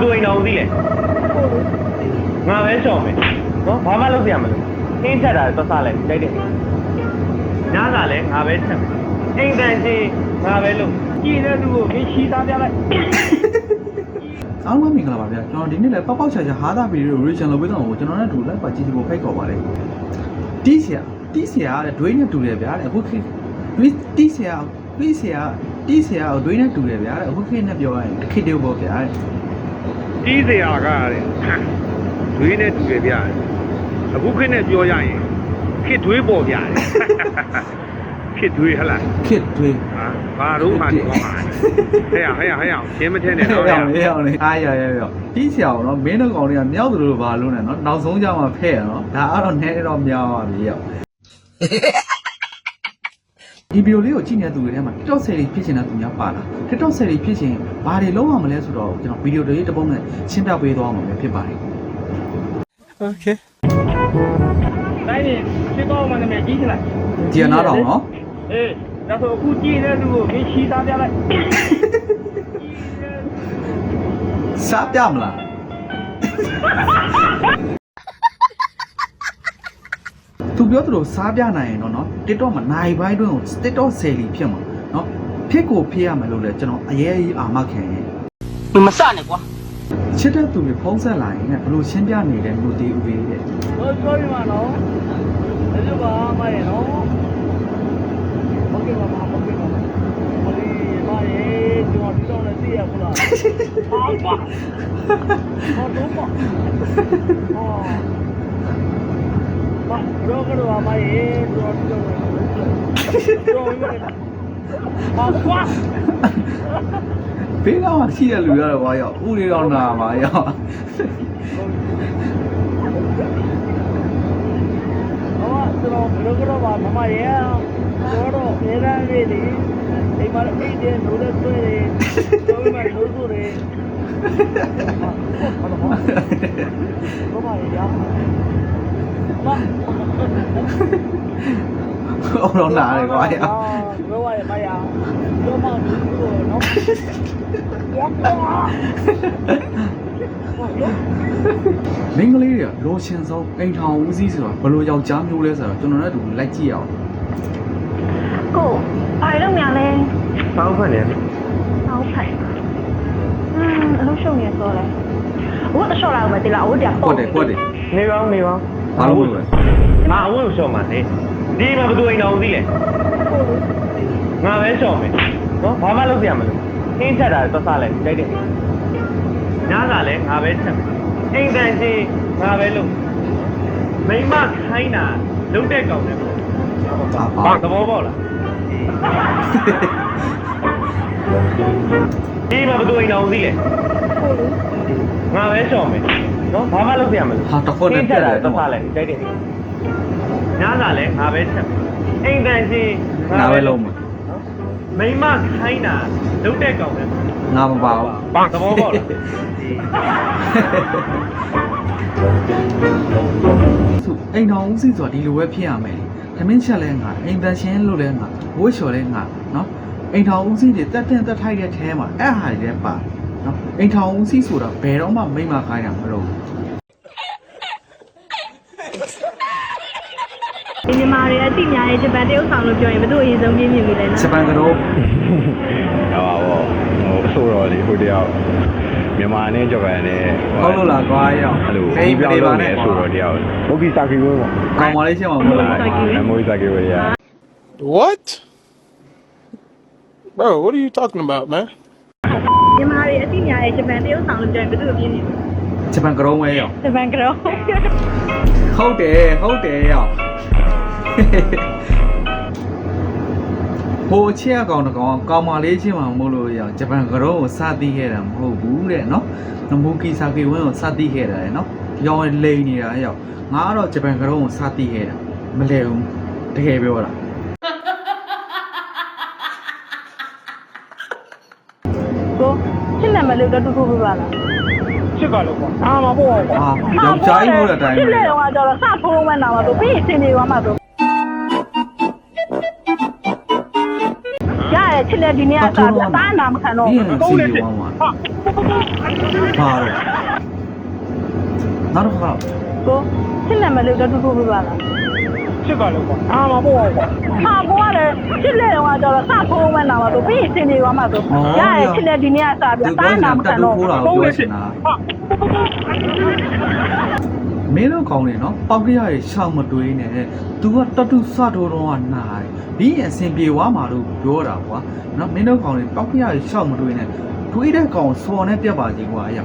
သူအိမ်တော်ဦးသိလဲငါပဲရှော်မယ်နော်ဘာမှလုပ်ပြရမလို့အင်းချက်တာသွားစားလိုက်တိုက်တယ်ညစာလဲငါပဲချက်မယ်အိမ်တန်ကြီးငါပဲလုပ်ကြည်တဲ့လူကိုမင်းချီသားပြလိုက်အားလုံးမင်္ဂလာပါဗျာကျွန်တော်ဒီနေ့လည်းပောက်ပောက်ချာချာဟာတာဗီဒီယို reaction လုပ်ပေးတော့ကျွန်တော်နဲ့တူလိုက်ပါကြည့်ဖို့ဖိတ်ခေါ်ပါတယ်တီးဆရာတဲ့ဒွေးနဲ့တူတယ်ဗျာတဲ့အခုခေတ်တီးဆရာဒွေးနဲ့တူတယ်ဗျာတဲ့အခုခေတ်နဲ့ပြောရရင်ခေတ်တည်းပေါ့ဗျာတဲ့တီးဆရာကတဲ့ဒွေးနဲ့တူတယ်ဗျာအခုခေတ်နဲ့ပြောရရင်ခေတ်ဒွေးပေါ့ဗျာခေတ်ဒွေးဟလားခေတ်ဒွေးဘာတော့မှဒီကောင်ပါဟဲ့ရှင်းမထင်းနဲ့တော့ရအောင်လေအားရတီးဆရာတော့မင်းတို့ကောင်တွေကမြောက်သူတို့ဘာလို့လဲနော်နောက်ဆုံးကြမှာဖဲ့ရနော်ဒါကတော့နည်းတော့များပါပြီရောက်ဒီဗီဒီယိုလေးကိုကြည့်နေတဲ့သူတွေထဲမှာ TikTok ဆယ်ရီဖြစ်ချင်တဲ့သူများပါလား TikTok ဆယ်ရီဖြစ်ချင်ဘာတွေလုပ်ရမလဲဆိုတော့ကျွန်တော်ဗီဒီယိုတွေတစ်ပုံနဲ့ရှင်းပြပေးသွားမှာဖြစ်ပါတယ် Okay တိုင်းနေဖြစ်တော့မှလည်းကြီးချလိုက်ကြည်နားတော့နော်အေးဒါဆိုအခုကြည့်တဲ့လူကိုမင်းချီသားပြလိုက်စားပြမလားသူပြောသလိုစားပြနိုင်ရင်တော့နော် TikTok မှာနိုင်ပိုင်းတွင်းကို TikTok ဆယ်လီဖြစ်မှာနော်ဖြစ်ကိုဖြစ်ရမယ်လို့လဲကျွန်တော်အရေးကြီးအာမခံရင်မစနဲ့ကွာချစ်တဲ့သူတွေဖုံးဆက်လာရင်လည်းဘလို့ရှင်းပြနေတယ်လို့ဒီဦးလေးတဲ့sorry မနော်ဒါကြောင့်မရနော်ဟုတ်ကဲ့ပါဟုတ်ကဲ့ပါဒီမာရေကျွန်တော်ဒီတော့လည်းသိရဘူးလားဟုတ်ပါဟုတ်တော့ပါဘာကတော့မရေကျွန်တော်ကွာဘေးကတော့ရှိတဲ့လူကတော့ဘာရောက်ဦးလေးတော့နာမှာရောက်ကျွန်တော်ဘယ်လိုကတော့ပါမမရေကျွန်တော်နေရမ်းလေးဒီအိမ်မှာအိမ်ထဲလို့လည်းတွေ့တယ်ကျွန်တော်မှလို့ဆိုတယ်ဘာမှရရအော်တော့နားတယ်ကွာရောက်ဘယ်ဝါရမရကျွန်မတို့နော်မင်းကလေးတွေကလိုချင်ဆုံးအိမ်ထောင်ဦးစီးဆိုတော့ဘယ်လိုယောက်ျားမျိုးလဲဆိုတော့ကျွန်တော်တို့လိုက်ကြည့်အောင်ကိုဘာလို့များလဲပေါင်းဖက်နေပေါင်းဖက်အလုပ်ရှုံနေဆိုလဲဝတ်ရှော့လာမယ်တိလားဝတ်တယ်ဟုတ်တယ်နေပါဘာလို့လဲငါအဝတ်ရှော့မှာနေဒီမှာဘယ်သူအိမ်တော်ဦးသိလဲငါပဲရှော့မယ်နော်ဘာမှလုပ်ပြရမလို့အင်းချက်တာသွားစားလိုက်တိုက်တယ်ညစာလဲငါပဲချက်မယ်အိမ်တန်ကြီးငါပဲလုပ်မိမခိုင်းတာလုပ်တဲ့ကောင်တယ်ဘာသဘောပေါက်လားဒီမှာဘယ်သူအိမ်တော်ဦးသိလဲငါပဲရှော့မယ်နော်ဘာမှလုပ်ပြရမလို့ဟာတစ်ခွန်းနဲ့ပြတယ်သွားစားလိုက်တိုက်တယ်ညစာလဲငါပဲချက်မယ်အိမ်တန်ကြီးငါပဲလုပ်မယ်မိမခိုင်းတာလုပ်တဲ့ကောင်တယ်ငါမပါဘူးဘာသဘောပေါက်လားအိမ်တော်ဦးစီးဆိုတာဒီလိုပဲဖြစ်ရမယ်။သမင်းချက်လဲငါအိမ်တန်ရှင်းလို့လဲငါဝှေ့လျှော်လဲငါနော်အိမ်တော်ဦးစီးတွေတက်ထိုက်တဲ့ထဲမှာအဲ့ဟာတွေလည်းပါနော်အိမ်တော်ဦးစီးဆိုတာဘယ်တော့မှမိမခိုင်းတာမလို့ဒီမှာရအတိများရဲ့ဂျပန်တရုတ်ဆောင်လို့ပြောရင်ဘယ်သူအရင်ဆုံးပြင်းပြပြီလဲနော်ဂျပန်ကတော့ဟောဆိုတော့လေဟိုတယောက်မြန်မာနဲ့ဂျပန်နဲ့ဟုတ်လို့လားကွာရောက်အဲ့လိုဒီပြောင်းလို့နဲ့ဆိုတော့တယောက်မိုဘီစာကီဝဲပေါ့ကောင်းပါလေရှင်းပါဘူးလားမိုဘီစာကီဝဲရ What? Bro, what are you talking about, man? ဒီမှာရအတိများရဲ့ဂျပန်တရုတ်ဆောင်လို့ပြောရင်ဘယ်သူပြင်းနေဂျပန်ကတော့ဝဲရောက်ဂျပန်ကတော့ဟုတ်တယ်ရောက်ဟိုချစ်ကောင်တကောင်ကောင်းမလေးချင်းမှမဟုတ်လို့ရဂျပန်ကတော့ကိုစသည်ခဲ့တာမဟုတ်ဘူးတဲ့နော်နမူကီစာကီဝင်းကိုစသည်ခဲ့တာလေနော်ဒီကောင်လိန်နေတာရောက်ငါကတော့ဂျပန်ကတော့ကိုစသည်ခဲ့တာမလဲဘူးတကယ်ပြောတာကိုချစ်လက်မလို့တော့တူပြပါလားချစ်ကလို့ကွာအာမဟုတ်ကွာယောက်ျားကြီးလို့တဲ့အတိုင်းပဲချစ်လက်တော့ကတော့စဖုံးမှန်းတာပါဆိုပြီးစင်နေသွားမှာဆိုရ ချစ်တဲ့ဒီနေ့ကစားပြတာနာမခံတော့ ဒီရင်စီးပြောင်းသွားဘာတော့နောက်တစ်ခါ ကိုချစ်လက်မလို့တူတူပြပါလား ချစ်ပါလို့ကွာအာမပေါ့ကွာ ဟာကိုကလည်းချစ်လက်တော့ကျတော့စဖုံးမှန်းလာမှာဆိုပြီးစင်နေသွားမှာဆိုရရဲ့ချစ်လက်ဒီနေ့ကစားပြတာနာမခံတော့ ခိုးတာကိုပြောချင်တာမင်းတို့ကောင်းနေနော်ပေါက်ကရရဲ့ရှောင်းမတွေးနဲ့ तू ကတတူစထိုးတော့ကနားတယ်ဒီအစင်ပြေွားမှာလို့ပြောတာကွာနော်မင်းတို့ကောင်းနေပေါက်ကရရဲ့ရှောင်းမတွေးနဲ့တွေးတဲ့ကောင်စော်နဲ့ပြတ်ပါစီကွာအရာ